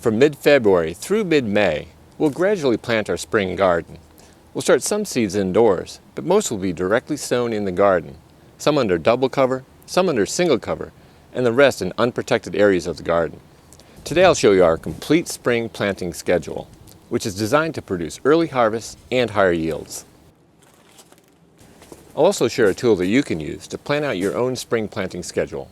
From mid-February through mid-May, we'll gradually plant our spring garden. We'll start some seeds indoors, but most will be directly sown in the garden, some under double cover, some under single cover, and the rest in unprotected areas of the garden. Today I'll show you our complete spring planting schedule, which is designed to produce early harvests and higher yields. I'll also share a tool that you can use to plan out your own spring planting schedule.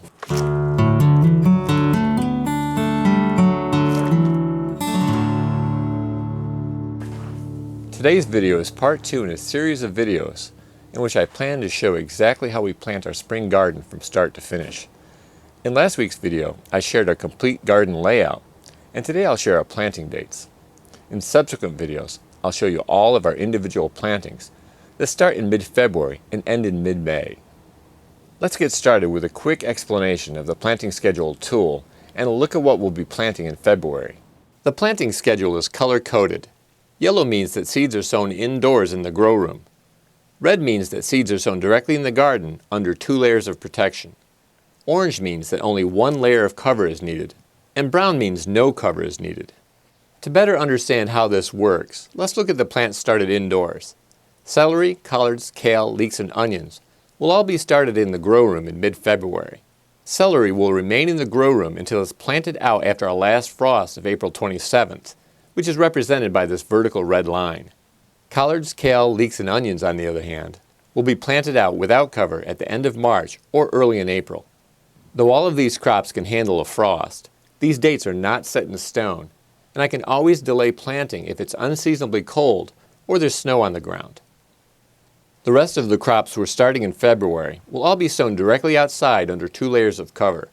Today's video is part 2 in a series of videos in which I plan to show exactly how we plant our spring garden from start to finish. In last week's video, I shared our complete garden layout, and today I'll share our planting dates. In subsequent videos, I'll show you all of our individual plantings that start in mid-February and end in mid-May. Let's get started with a quick explanation of the planting schedule tool and a look at what we'll be planting in February. The planting schedule is color-coded. Yellow means that seeds are sown indoors in the grow room. Red means that seeds are sown directly in the garden under 2 layers of protection. Orange means that only 1 layer of cover is needed, and brown means no cover is needed. To better understand how this works, let's look at the plants started indoors. Celery, collards, kale, leeks, and onions will all be started in the grow room in mid-February. Celery will remain in the grow room until it's planted out after our last frost of April 27th, which is represented by this vertical red line. Collards, kale, leeks, and onions, on the other hand, will be planted out without cover at the end of March or early in April. Though all of these crops can handle a frost, these dates are not set in stone, and I can always delay planting if it's unseasonably cold or there's snow on the ground. The rest of the crops we're starting in February will all be sown directly outside under 2 layers of cover.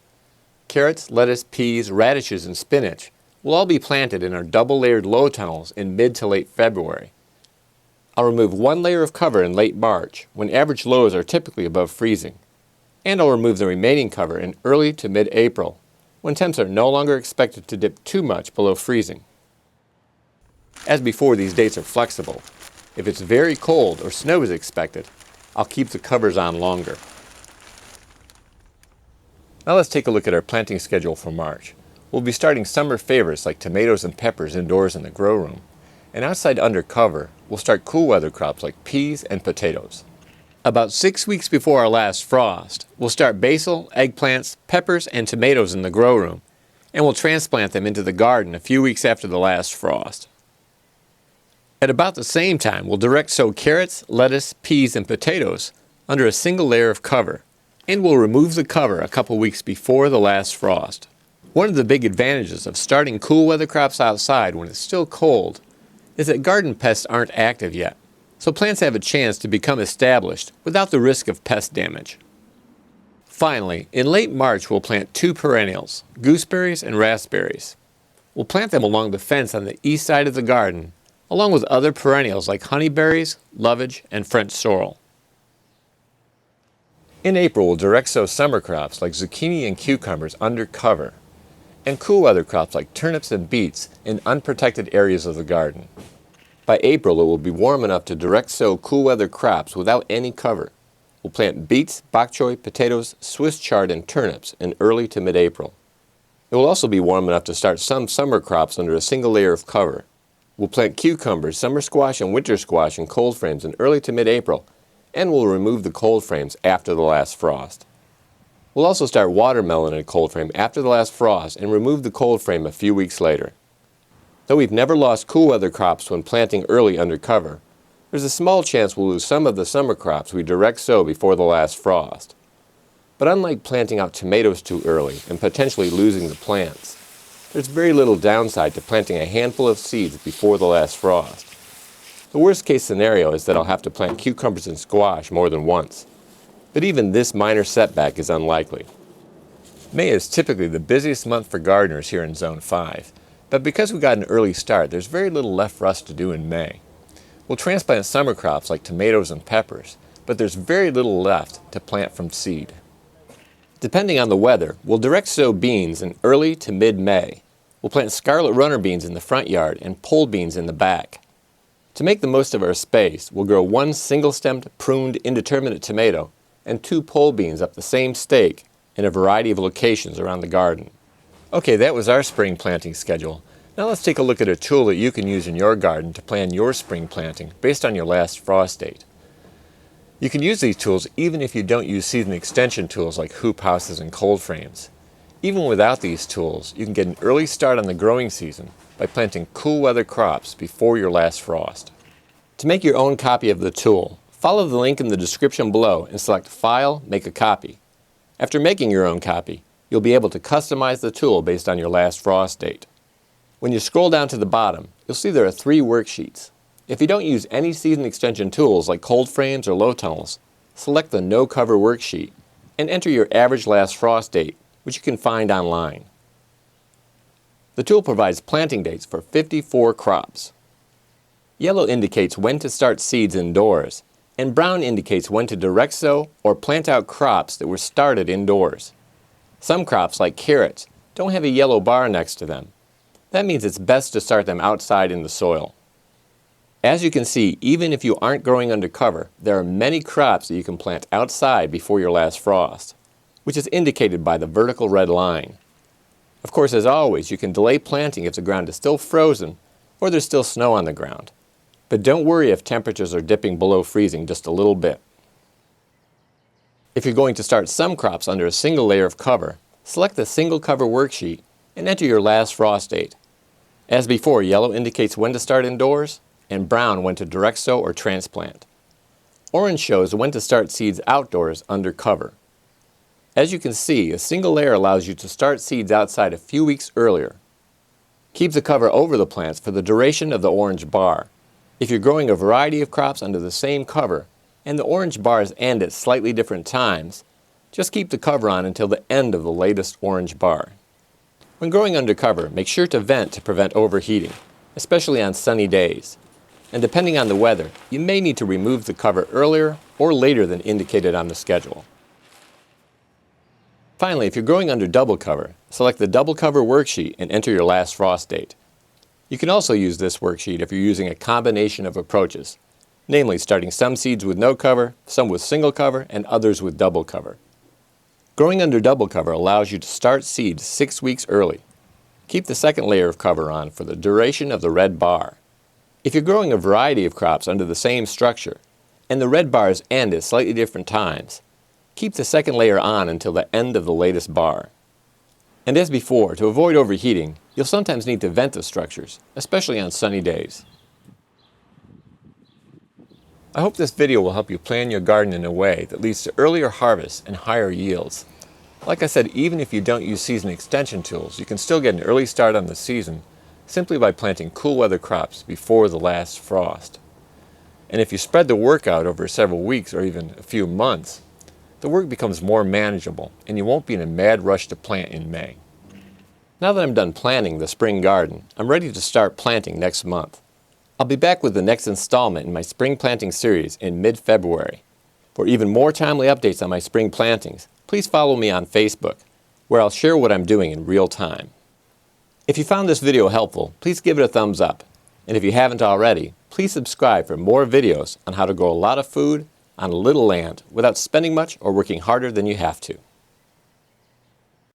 Carrots, lettuce, peas, radishes, and spinach will all be planted in our double-layered low tunnels in mid to late February. I'll remove 1 layer of cover in late March, when average lows are typically above freezing. And I'll remove the remaining cover in early to mid-April, when temps are no longer expected to dip too much below freezing. As before, these dates are flexible. If it's very cold or snow is expected, I'll keep the covers on longer. Now let's take a look at our planting schedule for March. We'll be starting summer favorites like tomatoes and peppers indoors in the grow room, and outside under cover, we'll start cool weather crops like peas and potatoes. About 6 weeks before our last frost, we'll start basil, eggplants, peppers, and tomatoes in the grow room, and we'll transplant them into the garden a few weeks after the last frost. At about the same time, we'll direct sow carrots, lettuce, peas, and potatoes under a single layer of cover, and we'll remove the cover a couple weeks before the last frost. One of the big advantages of starting cool weather crops outside when it's still cold is that garden pests aren't active yet, so plants have a chance to become established without the risk of pest damage. Finally, in late March we'll plant 2 perennials, gooseberries and raspberries. We'll plant them along the fence on the east side of the garden, along with other perennials like honeyberries, lovage, and French sorrel. In April, we'll direct sow summer crops like zucchini and cucumbers under cover, and cool weather crops like turnips and beets in unprotected areas of the garden. By April, it will be warm enough to direct sow cool weather crops without any cover. We'll plant beets, bok choy, potatoes, Swiss chard, and turnips in early to mid-April. It will also be warm enough to start some summer crops under a single layer of cover. We'll plant cucumbers, summer squash, and winter squash in cold frames in early to mid-April, and we'll remove the cold frames after the last frost. We'll also start watermelon in a cold frame after the last frost and remove the cold frame a few weeks later. Though we've never lost cool weather crops when planting early under cover, there's a small chance we'll lose some of the summer crops we direct sow before the last frost. But unlike planting out tomatoes too early and potentially losing the plants, there's very little downside to planting a handful of seeds before the last frost. The worst case scenario is that I'll have to plant cucumbers and squash more than once. But even this minor setback is unlikely. May is typically the busiest month for gardeners here in Zone 5, but because we got an early start, there's very little left for us to do in May. We'll transplant summer crops like tomatoes and peppers, but there's very little left to plant from seed. Depending on the weather, we'll direct sow beans in early to mid-May. We'll plant scarlet runner beans in the front yard and pole beans in the back. To make the most of our space, we'll grow 1 single-stemmed, pruned, indeterminate tomato and 2 pole beans up the same stake in a variety of locations around the garden. Okay, that was our spring planting schedule. Now let's take a look at a tool that you can use in your garden to plan your spring planting based on your last frost date. You can use these tools even if you don't use season extension tools like hoop houses and cold frames. Even without these tools, you can get an early start on the growing season by planting cool weather crops before your last frost. To make your own copy of the tool, follow the link in the description below and select File, Make a Copy. After making your own copy, you'll be able to customize the tool based on your last frost date. When you scroll down to the bottom, you'll see there are 3 worksheets. If you don't use any season extension tools like cold frames or low tunnels, select the No Cover worksheet and enter your average last frost date, which you can find online. The tool provides planting dates for 54 crops. Yellow indicates when to start seeds indoors, and brown indicates when to direct sow or plant out crops that were started indoors. Some crops, like carrots, don't have a yellow bar next to them. That means it's best to start them outside in the soil. As you can see, even if you aren't growing under cover, there are many crops that you can plant outside before your last frost, which is indicated by the vertical red line. Of course, as always, you can delay planting if the ground is still frozen or there's still snow on the ground. But don't worry if temperatures are dipping below freezing just a little bit. If you're going to start some crops under a single layer of cover, select the Single Cover worksheet and enter your last frost date. As before, yellow indicates when to start indoors, and brown when to direct sow or transplant. Orange shows when to start seeds outdoors under cover. As you can see, a single layer allows you to start seeds outside a few weeks earlier. Keep the cover over the plants for the duration of the orange bar. If you're growing a variety of crops under the same cover, and the orange bars end at slightly different times, just keep the cover on until the end of the latest orange bar. When growing under cover, make sure to vent to prevent overheating, especially on sunny days. And depending on the weather, you may need to remove the cover earlier or later than indicated on the schedule. Finally, if you're growing under double cover, select the Double Cover worksheet and enter your last frost date. You can also use this worksheet if you're using a combination of approaches, namely starting some seeds with no cover, some with single cover, and others with double cover. Growing under double cover allows you to start seeds 6 weeks early. Keep the second layer of cover on for the duration of the red bar. If you're growing a variety of crops under the same structure, and the red bars end at slightly different times, keep the second layer on until the end of the latest bar. And as before, to avoid overheating, you'll sometimes need to vent the structures, especially on sunny days. I hope this video will help you plan your garden in a way that leads to earlier harvests and higher yields. Like I said, even if you don't use season extension tools, you can still get an early start on the season simply by planting cool weather crops before the last frost. And if you spread the work out over several weeks or even a few months, the work becomes more manageable and you won't be in a mad rush to plant in May. Now that I'm done planning the spring garden, I'm ready to start planting next month. I'll be back with the next installment in my spring planting series in mid-February. For even more timely updates on my spring plantings, please follow me on Facebook, where I'll share what I'm doing in real time. If you found this video helpful, please give it a thumbs up. And if you haven't already, please subscribe for more videos on how to grow a lot of food on a little land without spending much or working harder than you have to.